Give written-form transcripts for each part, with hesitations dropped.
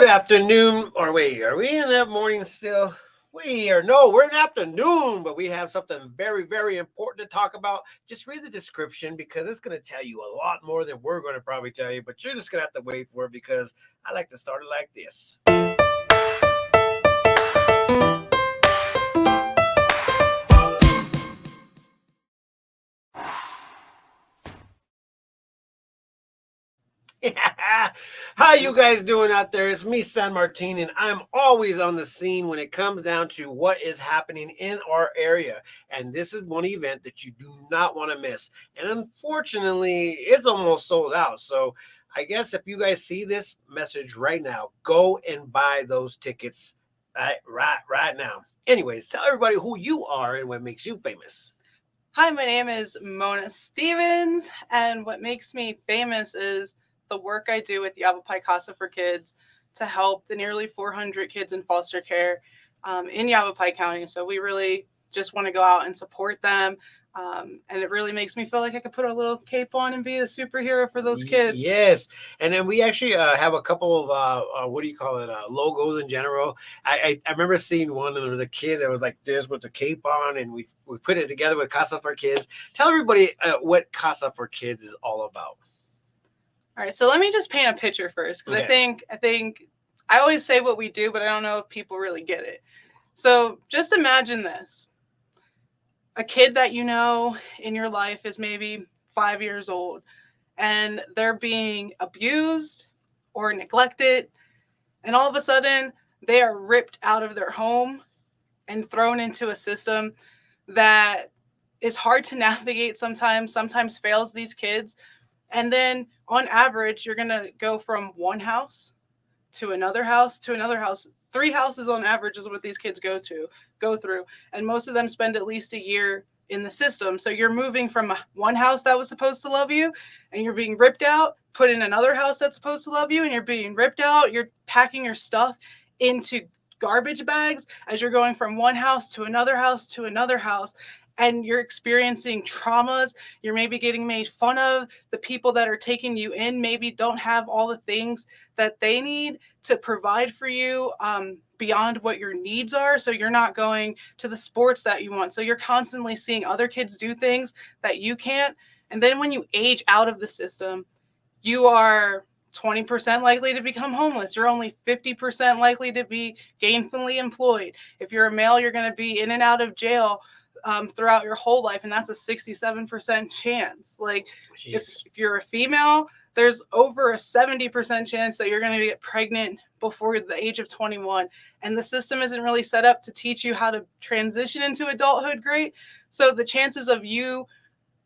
Good afternoon, or wait, are we in that morning still? No, we're in afternoon, but we have something very, very important to talk about. Just read the description because it's going to tell you a lot more than we're going to probably tell you, but you're just going to have to wait for it because I like to start it like this. How you guys doing out there? It's me, San Martin, and I'm always on the scene when it comes down to what is happening in our area. And this is one event that you do not want to miss. And unfortunately, it's almost sold out. So I guess if you guys see this message right now, go and buy those tickets right now. Anyways, tell everybody who you are and what makes you famous. Hi, my name is Mona Stevens, and what makes me famous is the work I do with Yavapai CASA for Kids to help the nearly 400 kids in foster care in Yavapai County. So we really just want to go out and support them. And it really makes me feel like I could put a little cape on and be a superhero for those kids. Yes. And then we actually have a couple of, logos in general. I remember seeing one and there was a kid that was like this with the cape on, and we put it together with CASA for Kids. Tell everybody what CASA for Kids is all about. All right, so let me just paint a picture first, because Okay. I think I always say what we do, but I don't know if people really get it. So just imagine this. A kid that you know in your life is maybe 5 years old, and they're being abused or neglected, and all of a sudden they are ripped out of their home and thrown into a system that is hard to navigate sometimes fails these kids. And then on average, you're going to go from one house to another house to another house. 3 houses on average is what these kids go through. And most of them spend at least a year in the system. So you're moving from one house that was supposed to love you, and you're being ripped out, put in another house that's supposed to love you, and you're being ripped out. You're packing your stuff into garbage bags as you're going from one house to another house to another house. And you're experiencing traumas. You're maybe getting made fun of. The people that are taking you in maybe don't have all the things that they need to provide for you beyond what your needs are. So you're not going to the sports that you want. So you're constantly seeing other kids do things that you can't. And then when you age out of the system, you are 20% likely to become homeless. You're only 50% likely to be gainfully employed. If you're a male, you're going to be in and out of jail throughout your whole life, and that's a 67% chance. Like if you're a female, there's over a 70% chance that you're going to get pregnant before the age of 21, and the system isn't really set up to teach you how to transition into adulthood great. So the chances of you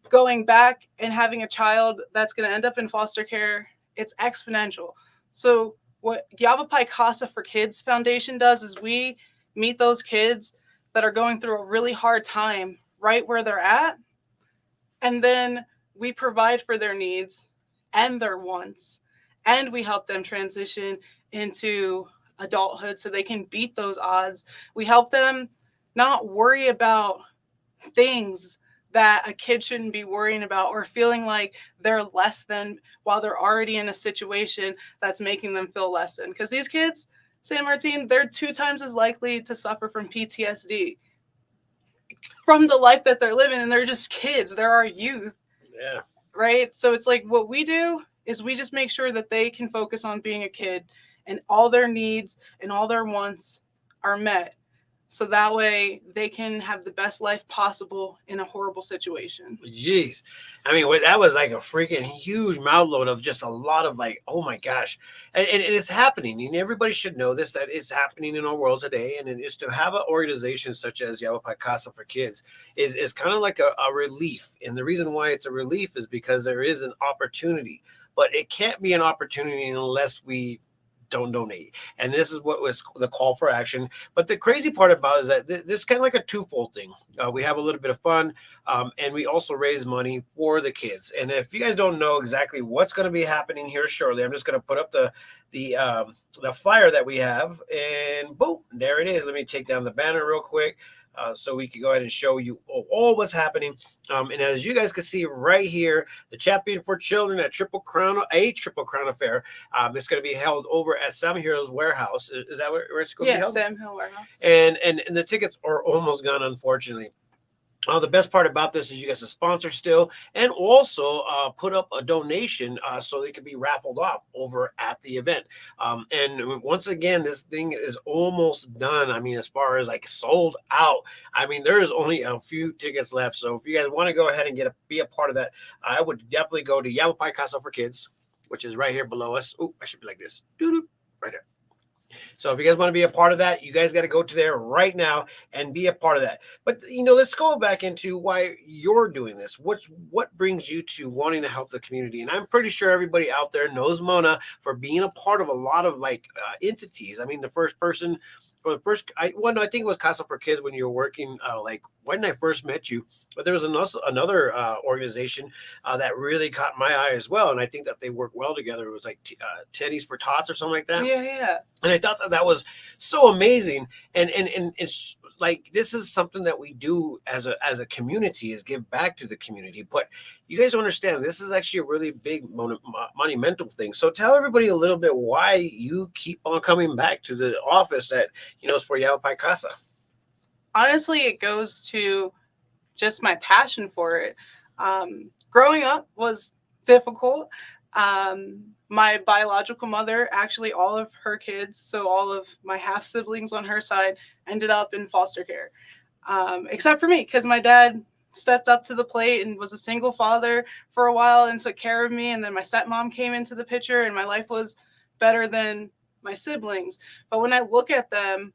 going back and having a child that's going to end up in foster care, it's exponential. So what Yavapai CASA for Kids Foundation does is we meet those kids that are going through a really hard time right where they're at. And then we provide for their needs and their wants. And we help them transition into adulthood so they can beat those odds. We help them not worry about things that a kid shouldn't be worrying about, or feeling like they're less than while they're already in a situation that's making them feel less than. Because these kids, San Martin, they're 2 times as likely to suffer from PTSD from the life that they're living, and they're just kids. They're our youth. Yeah. Right? So it's like what we do is we just make sure that they can focus on being a kid, and all their needs and all their wants are met. So that way they can have the best life possible in a horrible situation. Jeez. I mean, that was like a freaking huge mouthload of just a lot of like, oh my gosh. And it's happening. And everybody should know this, that it's happening in our world today. And it is to have an organization such as Yavapai CASA for Kids is kind of like a relief. And the reason why it's a relief is because there is an opportunity. But it can't be an opportunity unless we don't donate. And this is what was the call for action. But the crazy part about it is that this is kind of like a twofold thing. We have a little bit of fun, and we also raise money for the kids. And if you guys don't know exactly what's going to be happening here shortly, I'm just going to put up the flyer that we have, and boom, there it is. Let me take down the banner real quick. so we can go ahead and show you all what's happening. And as you guys can see right here, the Champion for Children at Triple Crown Affair. It's going to be held over at Sam Hill's warehouse. Is that where it's going to be held? Sam Hill warehouse. And the tickets are almost gone, unfortunately. The best part about this is you guys can sponsor still, and also put up a donation so they can be raffled off over at the event. And once again, this thing is almost done. I mean, as far as like sold out. I mean, there is only a few tickets left. So if you guys want to go ahead and be a part of that, I would definitely go to Yavapai CASA for Kids, which is right here below us. Oh, I should be like this. Right there. So if you guys want to be a part of that, you guys got to go to there right now and be a part of that. But, let's go back into why you're doing this. What brings you to wanting to help the community? And I'm pretty sure everybody out there knows Mona for being a part of a lot of entities. I mean, the first person I think it was CASA for Kids when you were working, when I first met you. But there was another organization that really caught my eye as well, and I think that they work well together. It was like Teddy's for Tots or something like that. Yeah. And I thought that was so amazing, and it's like this is something that we do as a community, is give back to the community. But you guys don't understand, this is actually a really big monumental thing. So tell everybody a little bit why you keep on coming back to the office that is for Yavapai CASA. Honestly, it goes to just my passion for it. Growing up was difficult. My biological mother, actually all of her kids, so all of my half siblings on her side, ended up in foster care, except for me, because my dad stepped up to the plate and was a single father for a while and took care of me. And then my stepmom came into the picture, and my life was better than my siblings. But when I look at them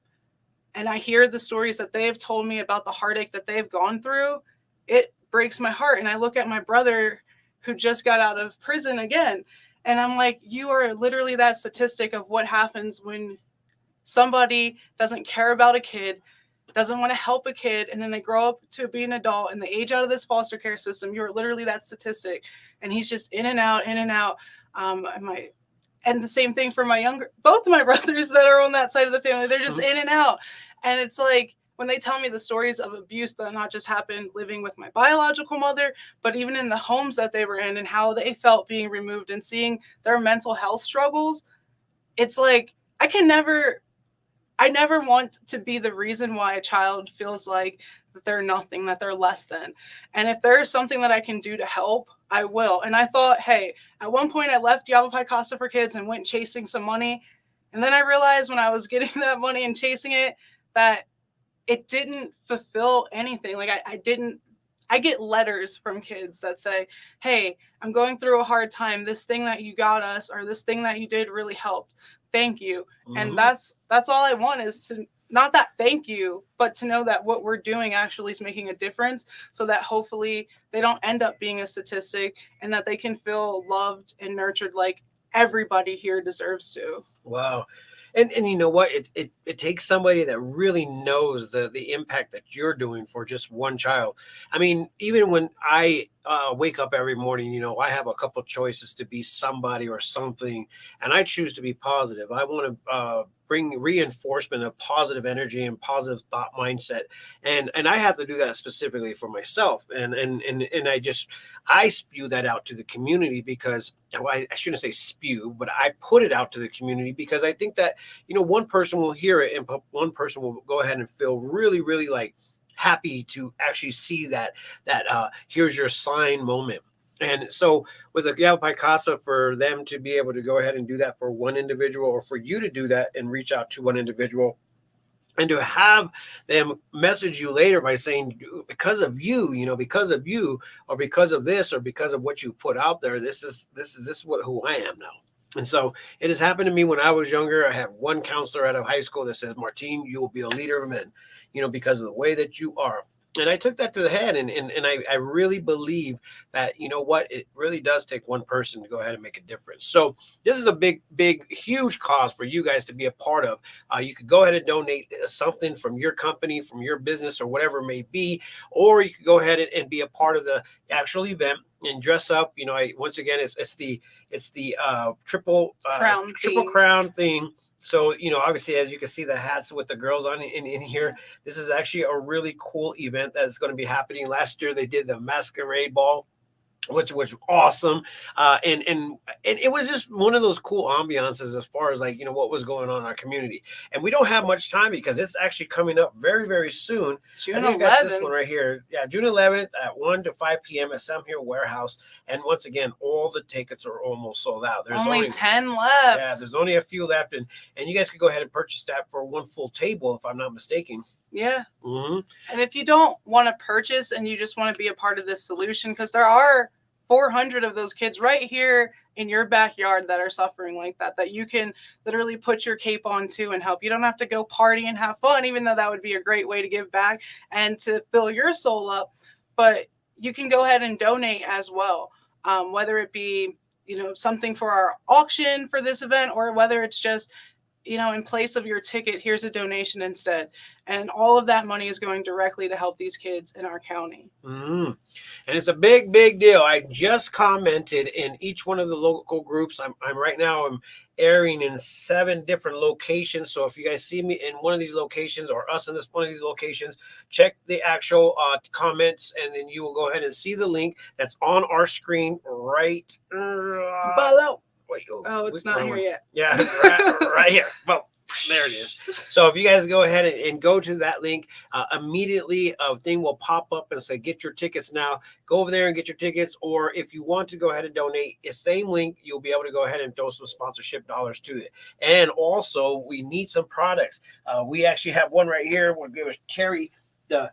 and I hear the stories that they've told me about the heartache that they've gone through, it breaks my heart. And I look at my brother who just got out of prison again, and I'm like, you are literally that statistic of what happens when somebody doesn't care about a kid, doesn't want to help a kid, and then they grow up to be an adult and they age out of this foster care system. You're literally that statistic. And he's just in and out. And the same thing for both of my brothers that are on that side of the family. They're just in and out. And it's like, when they tell me the stories of abuse that not just happened living with my biological mother, but even in the homes that they were in and how they felt being removed and seeing their mental health struggles, it's like, I never want to be the reason why a child feels like that they're nothing, that they're less than. And if there's something that I can do to help, I will. And I thought, hey, at one point I left Yavapai CASA for Kids and went chasing some money. And then I realized when I was getting that money and chasing it, that it didn't fulfill anything. Like I get letters from kids that say, hey, I'm going through a hard time. This thing that you got us, or this thing that you did really helped. Thank you. Mm-hmm. And that's all I want, is to not that thank you, but to know that what we're doing actually is making a difference, so that hopefully they don't end up being a statistic, and that they can feel loved and nurtured like everybody here deserves to. Wow. And you know what? It takes somebody that really knows the impact that you're doing for just one child. I mean, even when I wake up every morning, I have a couple choices to be somebody or something, and I choose to be positive. I want to bring reinforcement of positive energy and positive thought mindset, and I have to do that specifically for myself, and I spew that out to the community, because I shouldn't say spew, but I put it out to the community, because I think that one person will hear it and one person will go ahead and feel really, really like happy to actually see that here's your sign moment. And so with the Yavapai CASA, for them to be able to go ahead and do that for one individual, or for you to do that and reach out to one individual, and to have them message you later by saying, because of you, because of you, or because of this, or because of what you put out there, this is who I am now. And so it has happened to me when I was younger. I had one counselor out of high school that says, Martin, you will be a leader of men, because of the way that you are. And I took that to the head, and I really believe that, it really does take one person to go ahead and make a difference. So this is a big, huge cause for you guys to be a part of. You could go ahead and donate something from your company, from your business, or whatever it may be, or you could go ahead and be a part of the actual event and dress up. Once again, it's the triple crown thing. So, you know, obviously, as you can see the hats with the girls on in here, this is actually a really cool event that's going to be happening. Last year, they did the masquerade ball, which was awesome. And it was just one of those cool ambiances as far as like, you know, what was going on in our community. And we don't have much time because it's actually coming up very, very soon. June I think I got this 11th. one right here. Yeah, June 11th at 1 to 5 p.m. at Sam Hill Warehouse. And once again, all the tickets are almost sold out. There's only 10 left. Yeah, there's only a few left. And you guys could go ahead and purchase that for one full table, if I'm not mistaken. Yeah. Mm-hmm. And if you don't want to purchase and you just want to be a part of this solution, because there are 400 of those kids right here in your backyard that are suffering like that you can literally put your cape on to and help. You don't have to go party and have fun, even though that would be a great way to give back and to fill your soul up. But you can go ahead and donate as well, whether it be, you know, something for our auction for this event, or whether it's just, you know, in place of your ticket, here's a donation instead. And all of that money is going directly to help these kids in our county. And it's a big, big deal. I just commented in each one of the local groups. I'm right now, I'm airing in 7 different locations. So if you guys see me in one of these locations or us in this one of these locations, check the actual comments, and then you will go ahead and see the link that's on our screen right below. Wait, oh, it's not here yet. Yeah, right here. Well, there it is. So if you guys go ahead and go to that link, immediately a thing will pop up and say, get your tickets now. Go over there and get your tickets. Or if you want to go ahead and donate, the same link, you'll be able to go ahead and throw some sponsorship dollars to it. And also, we need some products. We actually have one right here. We'll give Terry the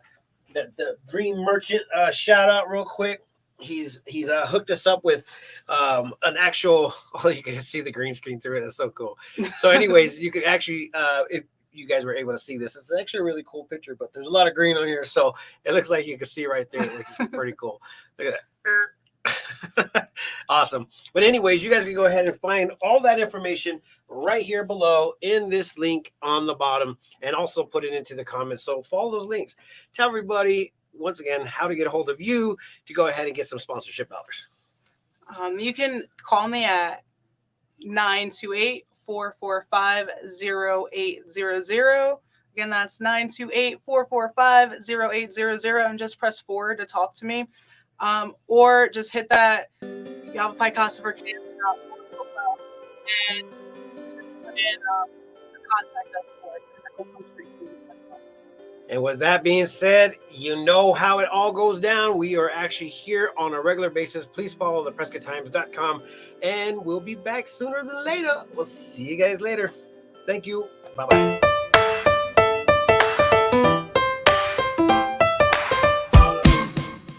Dream Merchant shout out real quick. He's hooked us up with an actual, oh, you can see the green screen through it. It's so cool. So anyways, you could actually, if you guys were able to see this, it's actually a really cool picture, but there's a lot of green on here. So it looks like you can see right there, which is pretty cool. Look at that. Awesome. But anyways, you guys can go ahead and find all that information right here below in this link on the bottom, and also put it into the comments. So follow those links. Tell everybody once again how to get a hold of you to go ahead and get some sponsorship dollars. You can call me at 928-445-0800. Again, that's 928-445-0800, and just press 4 to talk to me. Or just hit that Yavapai CASA for kids and put in the contact us for it. And with that being said, you know how it all goes down. We are actually here on a regular basis. Please follow the PreaknessTimes.com, and we'll be back sooner than later. We'll see you guys later. Thank you. Bye-bye.